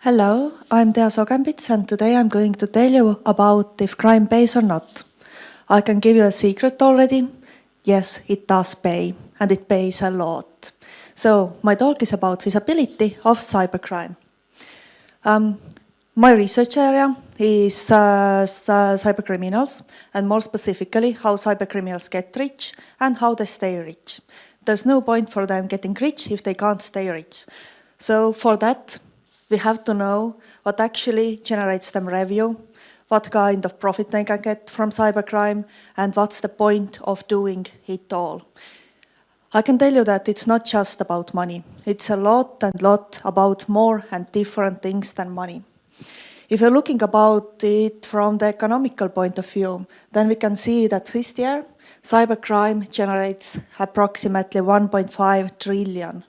Hello, I'm Thea Sogenbits, and today I'm going to tell you about if crime pays or not. I can give you a secret already. Yes, it does pay, and it pays a lot. So my talk is about feasibility of cybercrime. My research area is cybercriminals, and more specifically, how cybercriminals get rich and how they stay rich. There's no point for them getting rich if they can't stay rich. So for that, we have to know what actually generates them revenue, what kind of profit they can get from cybercrime, and what's the point of doing it all. I can tell you that it's not just about money. It's a lot about more and different things than money. If you're looking about it from the economical point of view, then we can see that this year, cybercrime generates approximately 1.5 trillion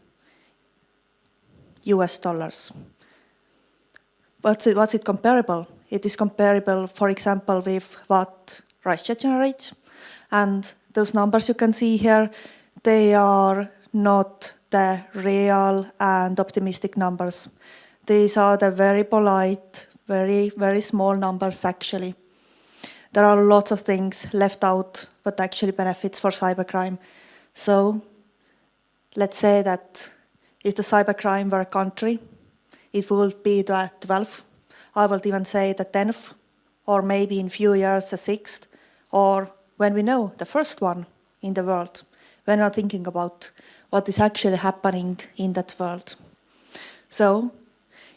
US dollars. What's it comparable? It is comparable, for example, with what Russia generates. And those numbers you can see here, they are not the real and optimistic numbers. These are the very polite, very small numbers actually. There are lots of things left out but actually benefits for cybercrime. So let's say that if the cybercrime were a country, it would be the 12th, I would even say the 10th, or maybe in few years the 6th, or when we know the first one in the world, when we're thinking about what is actually happening in that world. So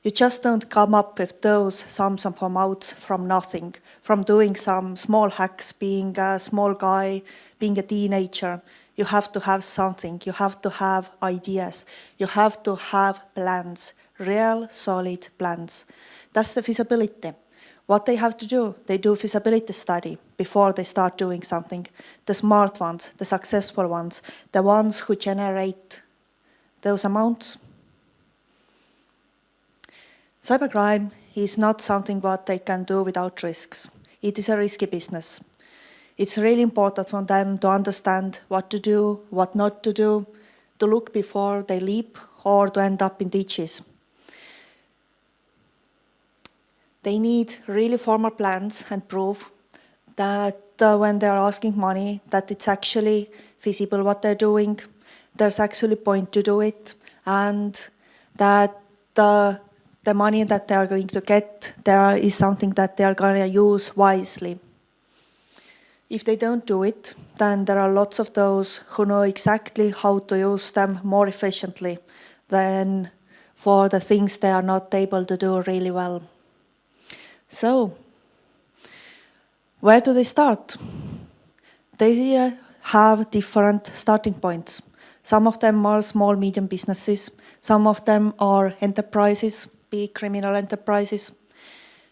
you just don't come up with those sums of amounts from nothing, from doing some small hacks, being a small guy, being a teenager. You have to have something, you have to have ideas, you have to have plans, real solid plans. That's the feasibility. What they have to do, they do feasibility study before they start doing something. The smart ones, the successful ones, the ones who generate those amounts. Cybercrime is not something what they can do without risks. It is a risky business. It's really important for them to understand what to do, what not to do, to look before they leap or to end up in ditches. They need really formal plans and proof that when they're asking money, that it's actually feasible what they're doing, there's actually point to do it, and that the money that they are going to get there is something that they are going to use wisely. If they don't do it, then there are lots of those who know exactly how to use them more efficiently than for the things they are not able to do really well. So, where do they start? They have different starting points. Some of them are small, medium businesses. Some of them are enterprises, big criminal enterprises.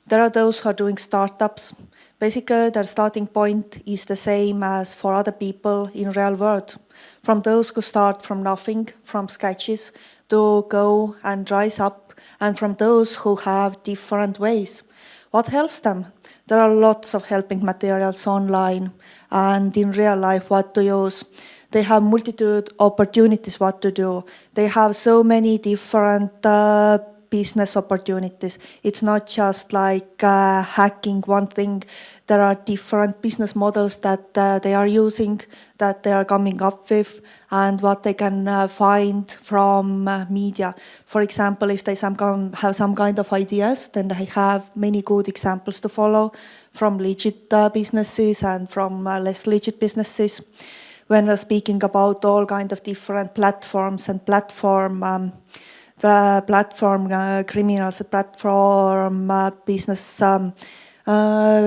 There are those who are doing startups. Basically, their starting point is the same as for other people in real world. From those who start from nothing, from sketches, to go and rise up, and from those who have different ways. What helps them? There are lots of helping materials online and in real life what to use. They have multitude opportunities what to do. They have so many different business opportunities. It's not just like hacking one thing. There are different business models that they are using, that they are coming up with, and what they can find from media. For example, if they have some kind of ideas, then they have many good examples to follow from legit businesses and from less legit businesses. When we're speaking about all kind of different platforms and platform criminals, platform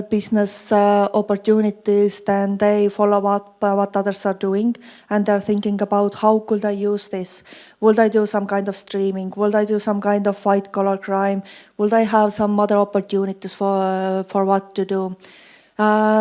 business opportunities, then they follow up what others are doing, and they're thinking about how could I use this? Would I do some kind of streaming? Would I do some kind of white-collar crime? Would I have some other opportunities for what to do?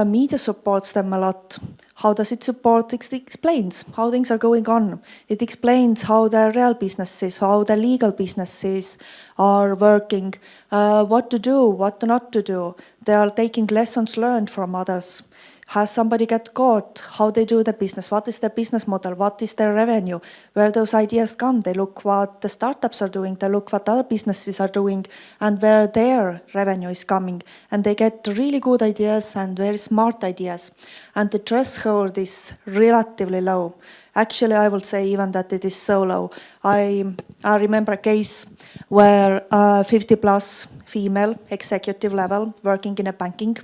Media supports them a lot. How does it support? It explains how things are going on. It explains how the real businesses, how the legal businesses are working, what to do, what not to do. They are taking lessons learned from others. Has somebody get caught? How they do the business? What is their business model? What is their revenue? Where those ideas come? They look what the startups are doing. They look what other businesses are doing and where their revenue is coming. And they get really good ideas and very smart ideas. And the threshold is relatively low. Actually, I would say even that it is so low. I remember a case where a 50-plus female executive level working in a banking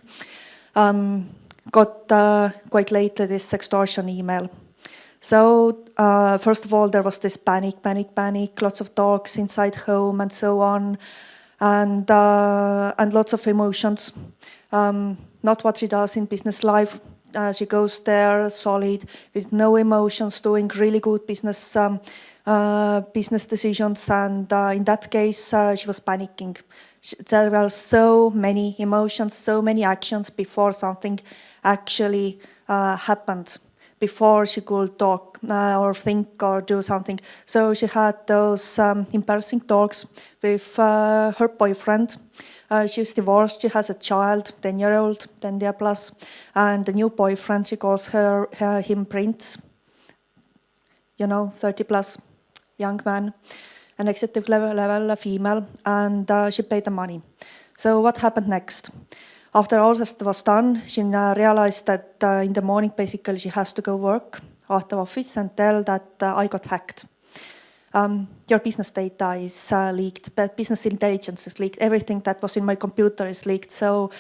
got quite lately this extortion email. So first of all, there was this panic, lots of talks inside home and so on, and lots of emotions. Not what she does in business life. She goes there solid, with no emotions, doing really good business decisions, and in that case, she was panicking. There were so many emotions, so many actions before something actually happened, before she could talk or think or do something. So she had those embarrassing talks with her boyfriend. She's divorced, she has a child, 10-year-old, 10 year plus, and the new boyfriend, she calls him Prince, 30 plus, young man, an executive level female, and she paid the money. So what happened next? After all this was done, she realized that in the morning, basically, she has to go work at the office and tell that I got hacked. Your business data is leaked, but business intelligence is leaked. Everything that was in my computer is leaked. So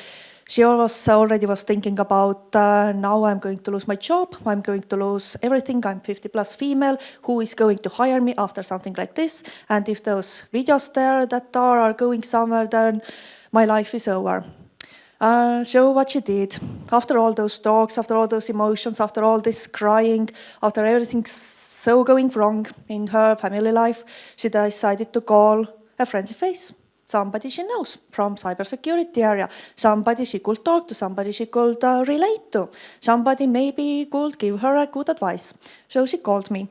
she already was thinking about, now I'm going to lose my job. I'm going to lose everything. I'm 50-plus female. Who is going to hire me after something like this? And if those videos there that are going somewhere, then my life is over. So what she did, after all those talks, after all those emotions, after all this crying, after everything so going wrong in her family life, she decided to call a friendly face, somebody she knows from cybersecurity area, somebody she could talk to, somebody she could relate to, somebody maybe could give her a good advice. So she called me.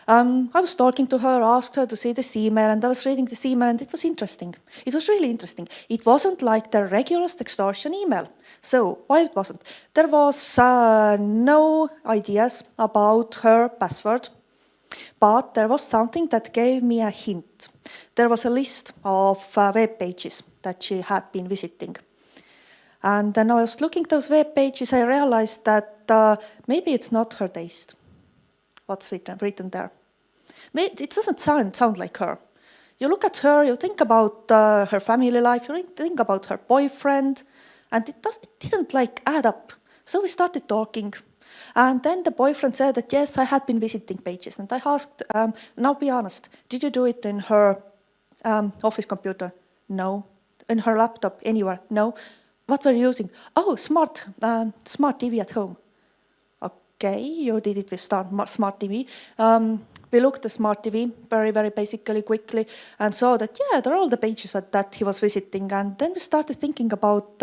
I was talking to her, asked her to see this email, and I was reading this email, and it was interesting. It was really interesting. It wasn't like the regular extortion email. So why it wasn't? There was no ideas about her password, but there was something that gave me a hint. There was a list of web pages that she had been visiting. And then I was looking at those web pages, I realized that maybe it's not her taste, what's written there. It doesn't sound like her. You look at her, you think about her family life, you think about her boyfriend, and it didn't add up. So we started talking. And then the boyfriend said that, yes, I had been visiting pages. And I asked, now be honest, did you do it in her office computer? No. In her laptop, anywhere? No. What were you using? Oh, smart TV at home. Okay, you did it with smart TV. We looked at smart TV very, very basically quickly and saw that, yeah, there are all the pages that he was visiting. And then we started thinking about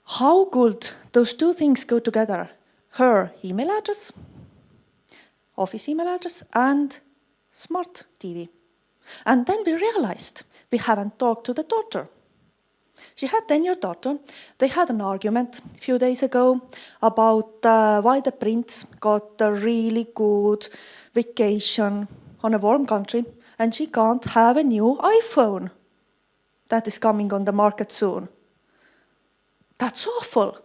how could those two things go together? Her email address, office email address, and smart TV. And then we realized we haven't talked to the daughter. She had a 10-year daughter. They had an argument a few days ago about why the prince got a really good vacation on a warm country and she can't have a new iPhone that is coming on the market soon. That's awful.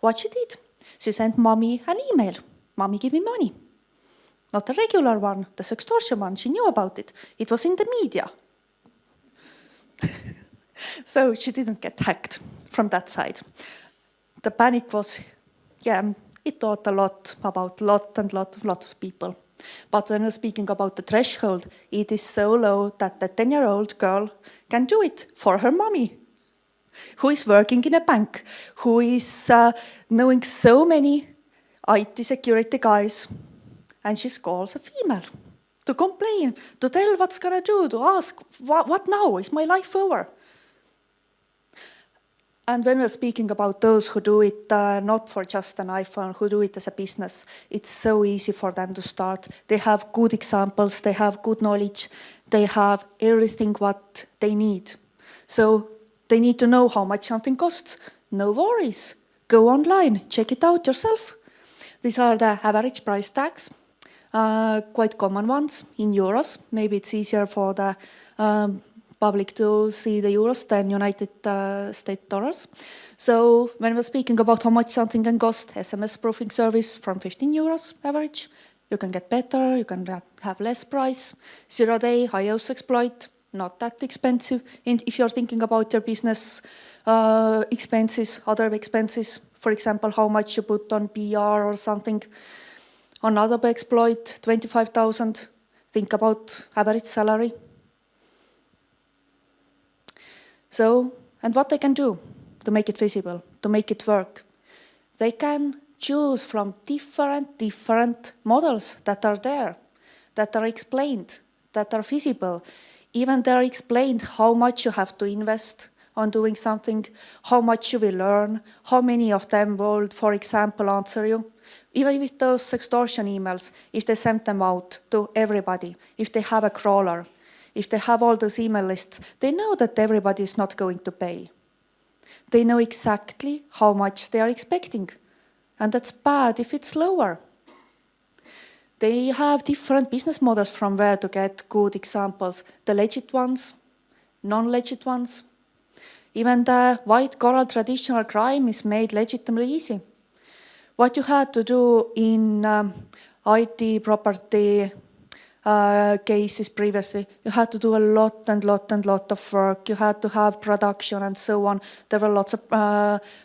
What she did? She sent mommy an email. Mommy, give me money. Not the regular one, the extortion one. She knew about it. It was in the media. So she didn't get hacked from that side. The panic was, it taught a lot about lot of people. But when we're speaking about the threshold, it is so low that the 10-year-old girl can do it for her mommy, who is working in a bank, who is knowing so many IT security guys, and she calls a female to complain, to tell what's going to do, to ask, what now? Is my life over? And when we're speaking about those who do it not for just an iPhone, who do it as a business, it's so easy for them to start. They have good examples, they have good knowledge, they have everything what they need. So they need to know how much something costs. No worries. Go online, check it out yourself. These are the average price tags, quite common ones in euros. Maybe it's easier for the public to see the euros than United States dollars. So when we're speaking about how much something can cost, SMS proofing service from 15 euros average, you can get better, you can have less price. 0-day iOS exploit, not that expensive. And if you're thinking about your business expenses, other expenses, for example, how much you put on PR or something, on other exploit, 25,000, think about average salary. So, and what they can do to make it feasible, to make it work. They can choose from different models that are there, that are explained, that are feasible. Even they're explained how much you have to invest on doing something, how much you will learn, how many of them will, for example, answer you. Even with those extortion emails, if they send them out to everybody, if they have a crawler, if they have all those email lists, they know that everybody is not going to pay. They know exactly how much they are expecting. And that's bad if it's lower. They have different business models from where to get good examples. The legit ones, non-legit ones. Even the white-collar traditional crime is made legitimately easy. What you had to do in IT property cases previously, you had to do a lot of work. You had to have production and so on. There were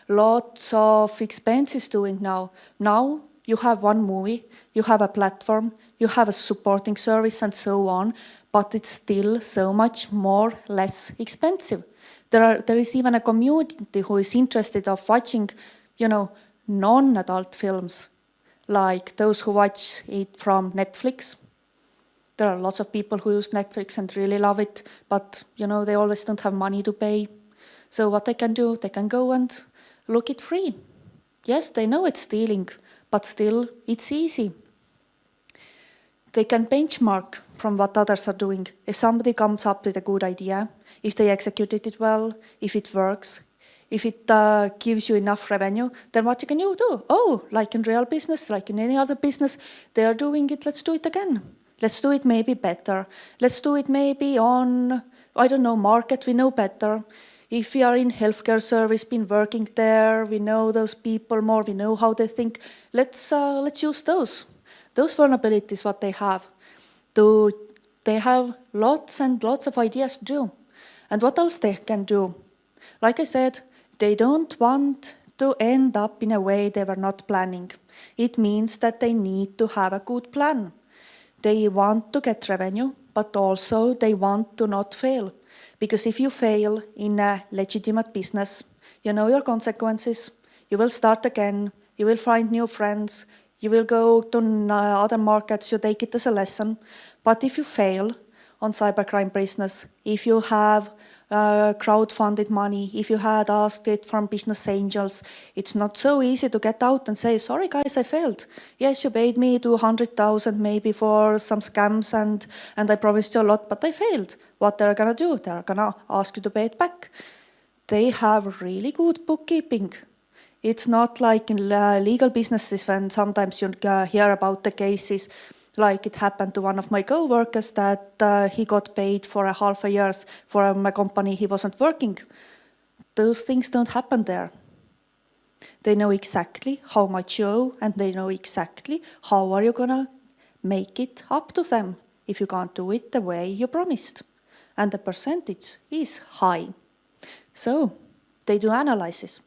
lots of expenses doing now. Now you have one movie, you have a platform, you have a supporting service and so on, but it's still so much more less expensive. There is even a community who is interested of watching, non-adult films, like those who watch it from Netflix. There are lots of people who use Netflix and really love it, but they always don't have money to pay. So what they can do, they can go and look it free. Yes, they know it's stealing, but still it's easy. They can benchmark from what others are doing. If somebody comes up with a good idea, if they executed it well, if it works, if it gives you enough revenue, then what can you do? Oh, like in real business, like in any other business, they are doing it, let's do it again. Let's do it maybe better. Let's do it maybe on, market, we know better. If we are in healthcare service, been working there, we know those people more, we know how they think. Let's use those vulnerabilities, what they have. They have lots and lots of ideas to do. And what else they can do? Like I said, they don't want to end up in a way they were not planning. It means that they need to have a good plan. They want to get revenue, but also they want to not fail. Because if you fail in a legitimate business, you know your consequences. You will start again. You will find new friends. You will go to other markets. You take it as a lesson. But if you fail on cybercrime business, if you have crowdfunded money, if you had asked it from business angels, it's not so easy to get out and say, sorry guys, I failed. Yes, you paid me 200,000 maybe for some scams and I promised you a lot, but I failed. What they're gonna do? They're gonna ask you to pay it back. They have really good bookkeeping. It's not like in legal businesses when sometimes you hear about the cases, like it happened to one of my co-workers that he got paid for a half a year for a company he wasn't working. Those things don't happen there. They know exactly how much you owe and they know exactly how are you gonna make it up to them if you can't do it the way you promised. And the percentage is high. So they do analysis.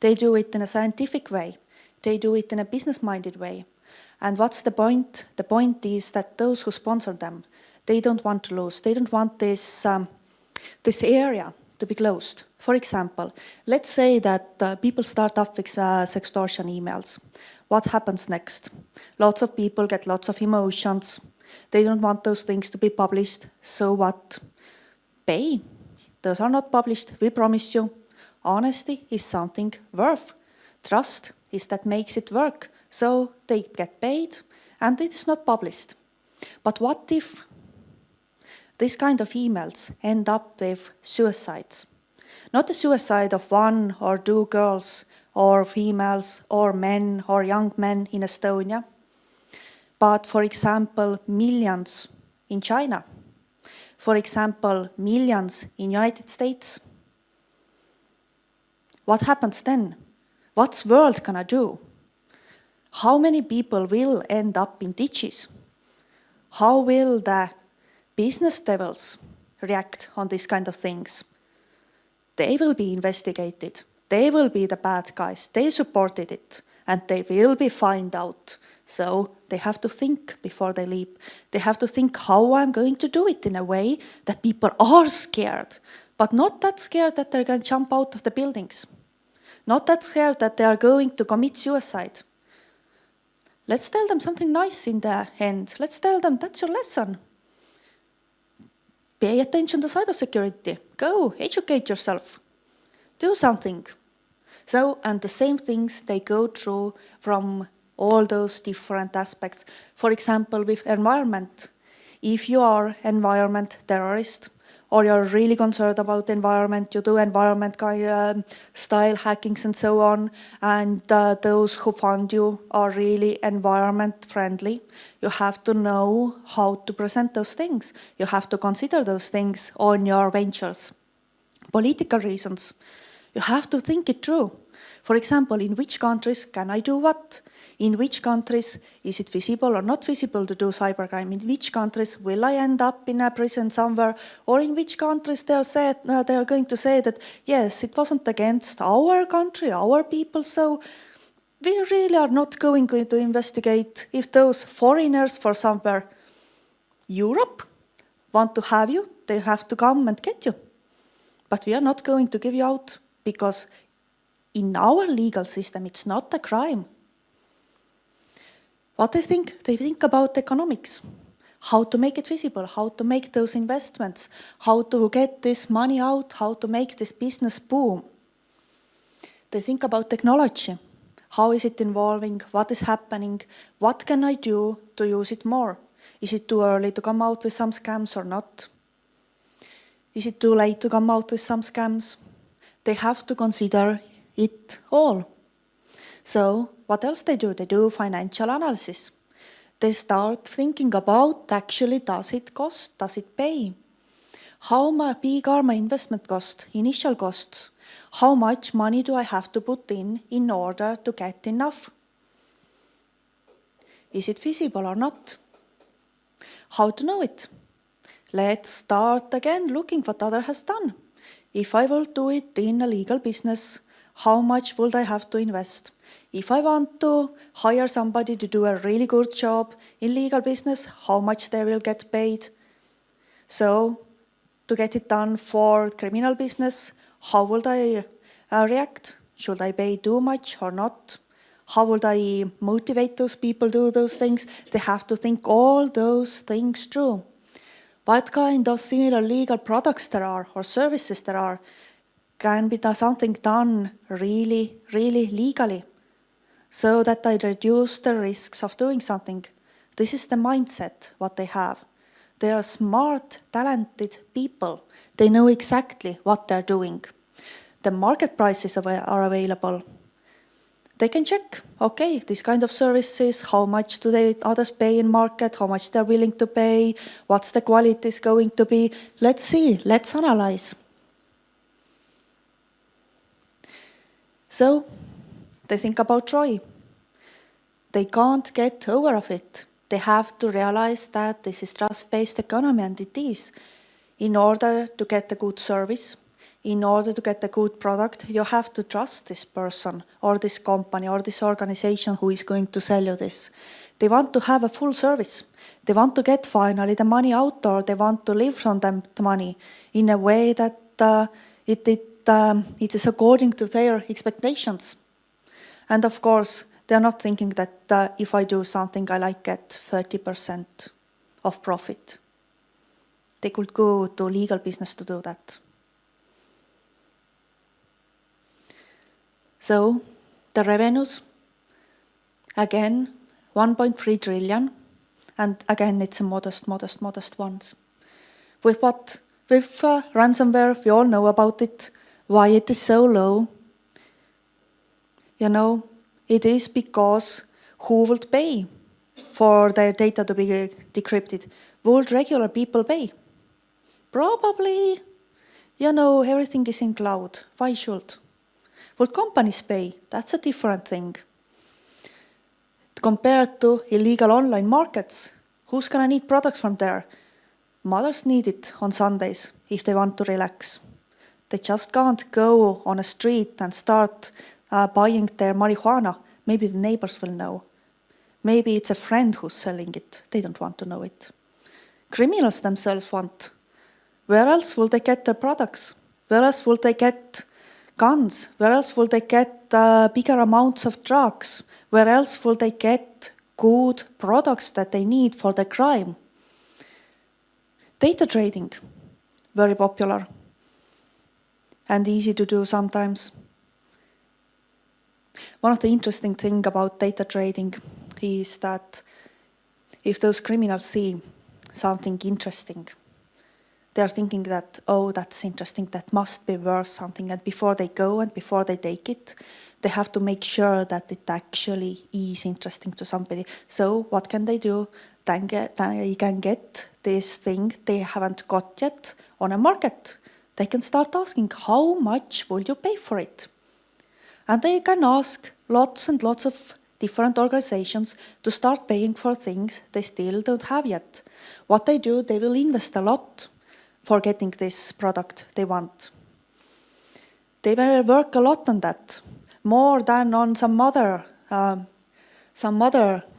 They do it in a scientific way. They do it in a business-minded way. And what's the point? The point is that those who sponsor them, they don't want to lose. They don't want this area to be closed. For example, let's say that people start up with sextortion emails. What happens next? Lots of people get lots of emotions. They don't want those things to be published. So what? Pay. Those are not published. We promise you. Honesty is something worth. Trust is that makes it work. So they get paid and it is not published. But what if this kind of emails end up with suicides? Not the suicide of one or two girls or females or men or young men in Estonia, but for example, millions in China, for example, millions in United States. What happens then? What's world gonna do? How many people will end up in ditches? How will the business devils react on these kind of things? They will be investigated. They will be the bad guys. They supported it, and they will be found out. So they have to think before they leap. They have to think how I'm going to do it in a way that people are scared, but not that scared that they're going to jump out of the buildings. Not that scared that they are going to commit suicide. Let's tell them something nice in the end. Let's tell them that's your lesson. Pay attention to cybersecurity. Go, educate yourself. Do something. So, and the same things they go through from all those different aspects. For example, with environment. If you are environment terrorist, or you're really concerned about the environment, you do environment style hackings and so on, and those who fund you are really environment friendly, you have to know how to present those things. You have to consider those things on your ventures. Political reasons. You have to think it through. For example, in which countries can I do what? In which countries is it feasible or not feasible to do cybercrime? In which countries will I end up in a prison somewhere? Or in which countries they are going to say that, yes, it wasn't against our country, our people, so we really are not going to investigate if those foreigners for somewhere Europe want to have you, they have to come and get you. But we are not going to give you out because in our legal system, it's not a crime. What they think about economics, how to make it visible, how to make those investments, how to get this money out, how to make this business boom. They think about technology. How is it evolving? What is happening? What can I do to use it more? Is it too early to come out with some scams or not? Is it too late to come out with some scams? They have to consider it all. So what else they do? They do financial analysis. They start thinking about actually, does it cost? Does it pay? How big are my investment costs, initial costs? How much money do I have to put in order to get enough? Is it feasible or not? How to know it? Let's start again looking what other has done. If I will do it in a legal business, how much would I have to invest? If I want to hire somebody to do a really good job in legal business, how much they will get paid? So, to get it done for criminal business, how would I react? Should I pay too much or not? How would I motivate those people to do those things? They have to think all those things through. What kind of similar legal products there are or services there are? Can be something done really, really legally so that I reduce the risks of doing something. This is the mindset what they have. They are smart, talented people. They know exactly what they're doing. The market prices are available. They can check, okay, this kind of services, how much do they others pay in market, how much they're willing to pay, what's the quality is going to be. Let's see, let's analyze. So, they think about Troy. They can't get over of it. They have to realize that this is trust-based economy, and it is. In order to get a good service, in order to get a good product, you have to trust this person or this company or this organization who is going to sell you this. They want to have a full service. They want to get finally the money out, or they want to live from the money in a way that it is according to their expectations. And of course, they're not thinking that if I do something, I like get 30% of profit. They could go to legal business to do that. So the revenues, again, 1.3 trillion. And again, it's a modest ones. With what? With ransomware, we all know about it, why it is so low. It is because who would pay for their data to be decrypted? Would regular people pay? Probably, everything is in cloud. Why should? Would companies pay? That's a different thing. Compared to illegal online markets, who's going to need products from there? Mothers need it on Sundays if they want to relax. They just can't go on a street and start buying their marijuana. Maybe the neighbors will know. Maybe it's a friend who's selling it. They don't want to know it. Criminals themselves want. Where else will they get their products? Where else will they get guns? Where else will they get bigger amounts of drugs? Where else will they get good products that they need for their crime? Data trading, very popular and easy to do sometimes. One of the interesting things about data trading is that if those criminals see something interesting, they are thinking that, oh, that's interesting, that must be worth something. And before they go and before they take it, they have to make sure that it actually is interesting to somebody. So what can they do? They can get this thing they haven't got yet on a market. They can start asking, how much will you pay for it? And they can ask lots and lots of different organizations to start paying for things they still don't have yet. What they do, they will invest a lot for getting this product they want. They will work a lot on that, more than on some other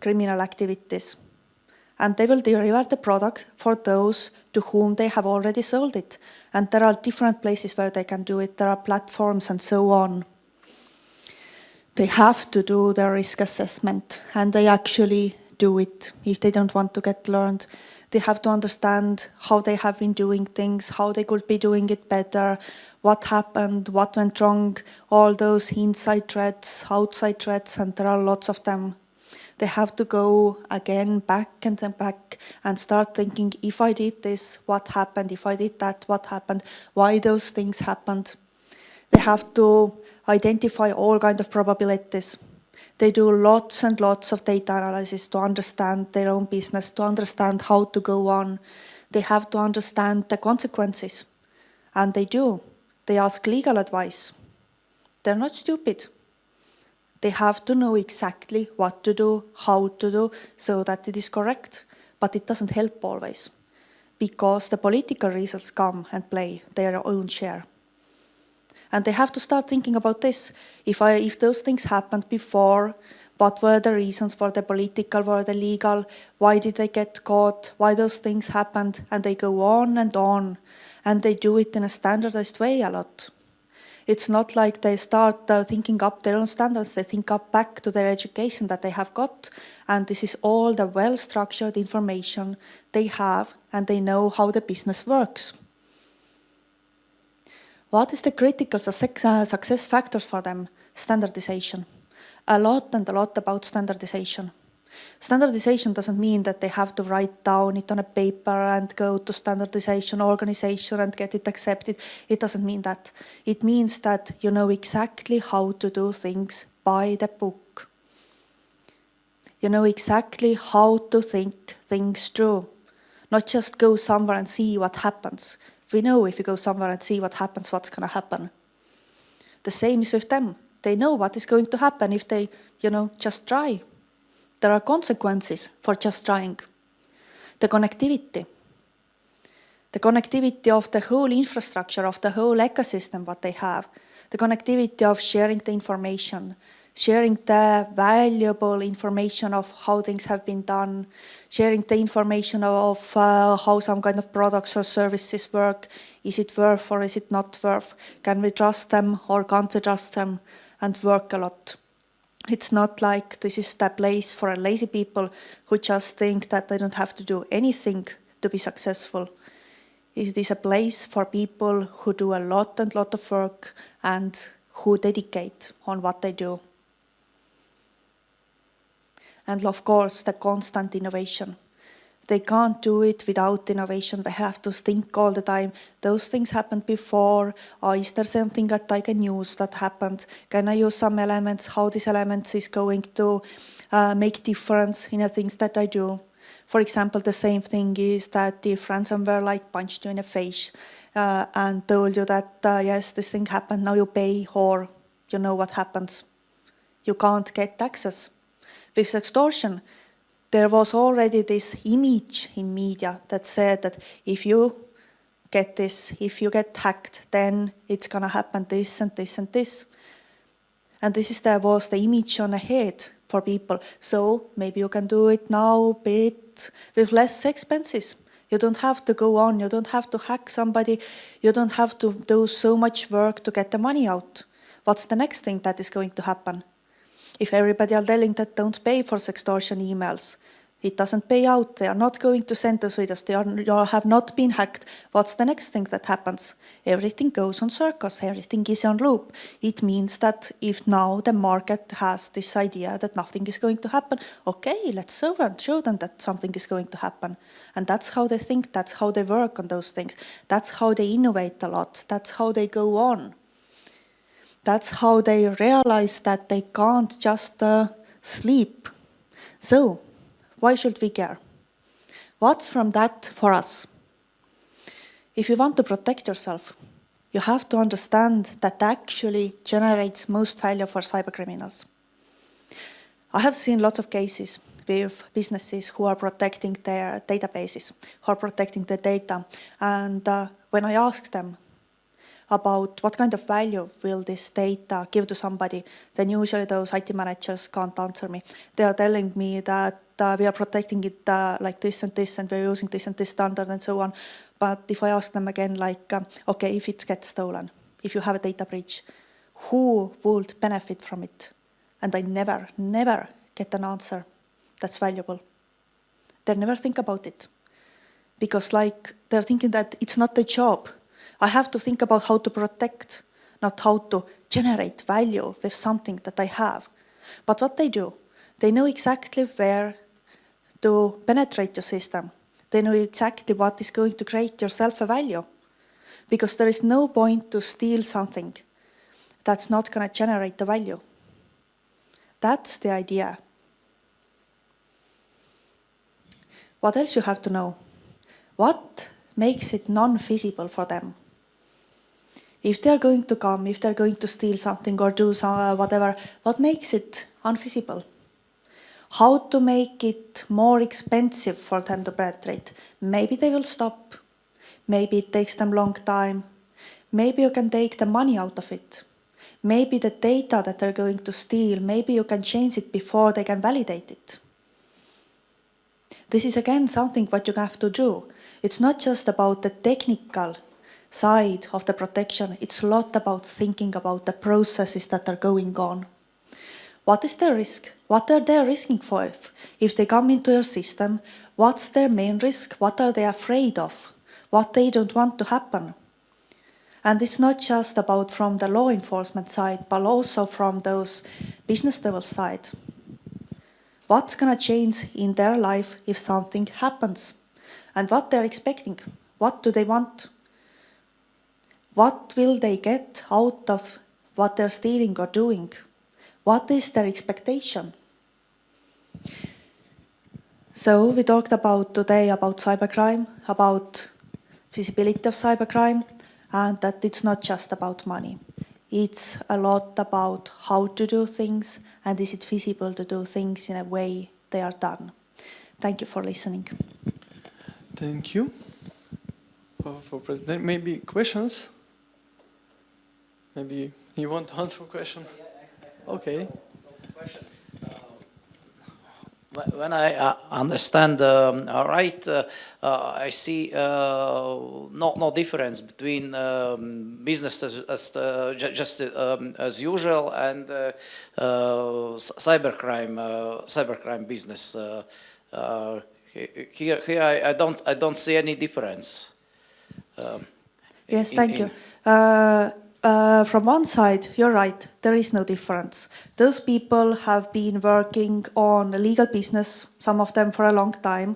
criminal activities. And they will deliver the product for those to whom they have already sold it. And there are different places where they can do it. There are platforms and so on. They have to do their risk assessment, and they actually do it if they don't want to get learned. They have to understand how they have been doing things, how they could be doing it better, what happened, what went wrong, all those inside threats, outside threats, and there are lots of them. They have to go again, back and then back, and start thinking, if I did this, what happened? If I did that, what happened? Why those things happened? They have to identify all kinds of probabilities. They do lots and lots of data analysis to understand their own business, to understand how to go on. They have to understand the consequences. And they do. They ask legal advice. They're not stupid. They have to know exactly what to do, how to do, so that it is correct. But it doesn't help always, because the political reasons come and play their own share. And they have to start thinking about this. If those things happened before, what were the reasons for the political, for the legal? Why did they get caught? Why those things happened? And they go on. And they do it in a standardized way a lot. It's not like they start thinking up their own standards. They think up back to their education that they have got. And this is all the well-structured information they have, and they know how the business works. What is the critical success factors for them? Standardization. A lot about standardization. Standardization doesn't mean that they have to write down it on a paper and go to standardization organization and get it accepted. It doesn't mean that. It means that you know exactly how to do things by the book. You know exactly how to think things through. Not just go somewhere and see what happens. We know if you go somewhere and see what happens, what's going to happen. The same is with them. They know what is going to happen if they, just try. There are consequences for just trying. The connectivity. The connectivity of the whole infrastructure, of the whole ecosystem, what they have. The connectivity of sharing the information, sharing the valuable information of how things have been done, sharing the information of how some kind of products or services work. Is it worth or is it not worth? Can we trust them or can't we trust them? And work a lot. It's not like this is the place for lazy people who just think that they don't have to do anything to be successful. It is a place for people who do a lot of work and who dedicate on what they do. And of course, the constant innovation. They can't do it without innovation. They have to think all the time. Those things happened before. Or is there something that I can use that happened? Can I use some elements? How these elements is going to make difference in the things that I do? For example, the same thing is that if ransomware like punched you in the face and told you that, yes, this thing happened, now you pay, or you know what happens. You can't get access. With extortion, there was already this image in media that said that if you get this, if you get hacked, then it's going to happen this and this and this. And this was the image on the head for people. So maybe you can do it now, but with less expenses. You don't have to go on. You don't have to hack somebody. You don't have to do so much work to get the money out. What's the next thing that is going to happen? If everybody are telling that don't pay for extortion emails, it doesn't pay out, they are not going to send those videos, they have not been hacked, what's the next thing that happens? Everything goes on circus, everything is on loop. It means that if now the market has this idea that nothing is going to happen, okay, let's show them that something is going to happen. And that's how they think, that's how they work on those things. That's how they innovate a lot, that's how they go on. That's how they realize that they can't just sleep. So, why should we care? What's from that for us? If you want to protect yourself, you have to understand that actually generates most value for cybercriminals. I have seen lots of cases with businesses who are protecting their databases, who are protecting their data. And when I ask them about what kind of value will this data give to somebody, then usually those IT managers can't answer me. They are telling me that we are protecting it like this, and we're using this and this standard and so on. But if I ask them again, like, okay, if it gets stolen, if you have a data breach, who would benefit from it? And I never get an answer that's valuable. They never think about it. Because like they're thinking that it's not their job. I have to think about how to protect, not how to generate value with something that I have. But what they do, they know exactly where to penetrate your system. They know exactly what is going to create yourself a value. Because there is no point to steal something that's not going to generate the value. That's the idea. What else you have to know? What makes it non-feasible for them? If they're going to come, if they're going to steal something or do some, whatever, what makes it unfeasible? How to make it more expensive for them to penetrate? Maybe they will stop. Maybe it takes them a long time. Maybe you can take the money out of it. Maybe the data that they're going to steal, maybe you can change it before they can validate it. This is again something what you have to do. It's not just about the technical side of the protection, it's a lot about thinking about the processes that are going on. What is their risk? What are they risking for? If they come into your system, what's their main risk? What are they afraid of? What they don't want to happen? And it's not just about from the law enforcement side, but also from those business level side. What's going to change in their life if something happens? And what they're expecting? What do they want? What will they get out of what they're stealing or doing? What is their expectation? So we talked today about cybercrime, about feasibility of cybercrime, and that it's not just about money. It's a lot about how to do things, and is it feasible to do things in a way they are done. Thank you for listening. Thank you for presenting. Maybe questions? Maybe you want to answer a question? Okay. When I understand right, I see no difference between business as usual and cybercrime business. Here I don't see any difference. Yes, thank you. From one side, you're right, there is no difference. Those people have been working on legal business, some of them for a long time.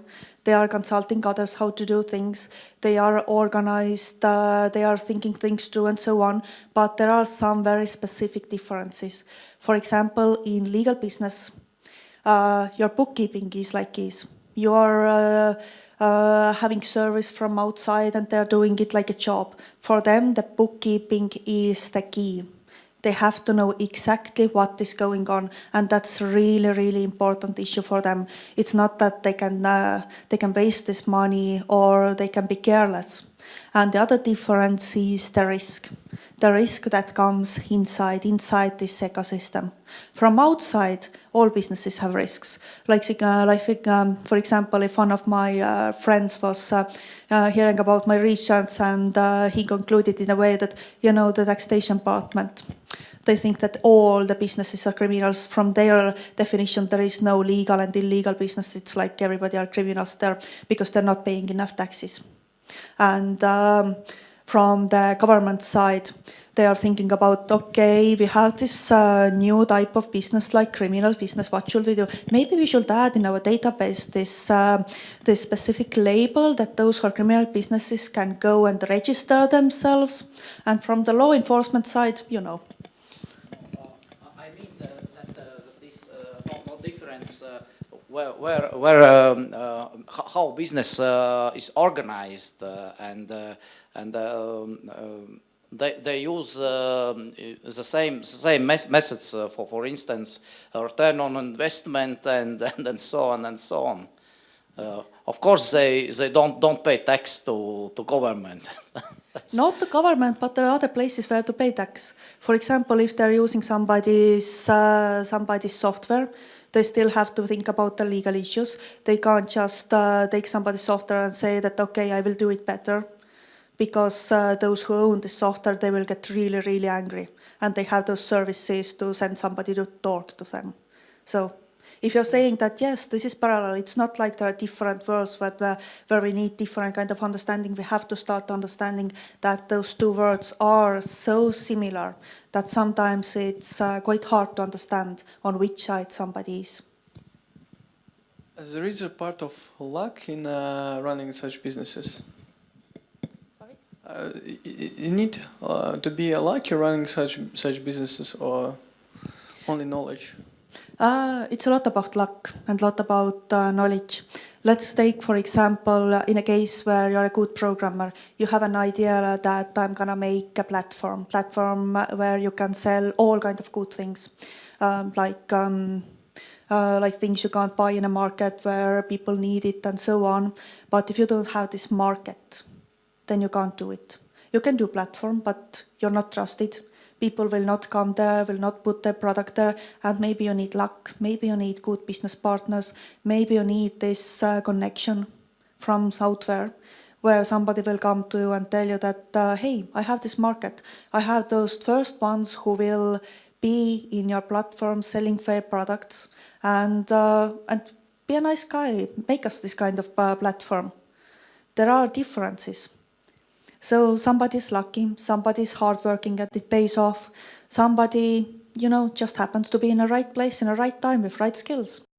They are consulting others how to do things. They are organized, they are thinking things through and so on. But there are some very specific differences. For example, in legal business, your bookkeeping is like this. You are having service from outside and they're doing it like a job. For them, the bookkeeping is the key. They have to know exactly what is going on, and that's really, really important issue for them. It's not that they can waste this money or they can be careless. And the other difference is the risk that comes inside this ecosystem. From outside, all businesses have risks. For example, if one of my friends was hearing about my research and he concluded in a way that, the taxation department, they think that all the businesses are criminals. From their definition, there is no legal and illegal business. It's like everybody are criminals there because they're not paying enough taxes. And from the government side, they are thinking about, okay, we have this new type of business like criminal business. What should we do? Maybe we should add in our database this specific label that those who are criminal businesses can go and register themselves. And from the law enforcement side, I mean that this no difference how business is organized and they use the same methods for instance return on investment and so on and so on. Of course, they don't pay tax to government. Not the government, but there are other places where to pay tax. For example, if they're using somebody's software, they still have to think about the legal issues. They can't just take somebody's software and say that, okay, I will do it better. Because those who own the software, they will get really, really angry. And they have those services to send somebody to talk to them. So if you're saying that, yes, this is parallel, it's not like there are different worlds where we need different kind of understanding. We have to start understanding that those two worlds are so similar that sometimes it's quite hard to understand on which side somebody is. There is a part of luck in running such businesses. You need to be lucky running such businesses or only knowledge? It's a lot about luck and a lot about knowledge. Let's take, for example, in a case where you're a good programmer, you have an idea that I'm gonna make a platform where you can sell all kinds of good things, like things you can't buy in a market where people need it and so on. But if you don't have this market, then you can't do it. You can do platform, but you're not trusted. People will not come there, will not put their product there, and maybe you need luck, maybe you need good business partners, maybe you need this connection from software where somebody will come to you and tell you that, hey, I have this market. I have those first ones who will be in your platform selling fair products and be a nice guy, make us this kind of platform. There are differences. So somebody's lucky, somebody's hardworking and it pays off. Somebody, just happens to be in the right place in the right time with right skills.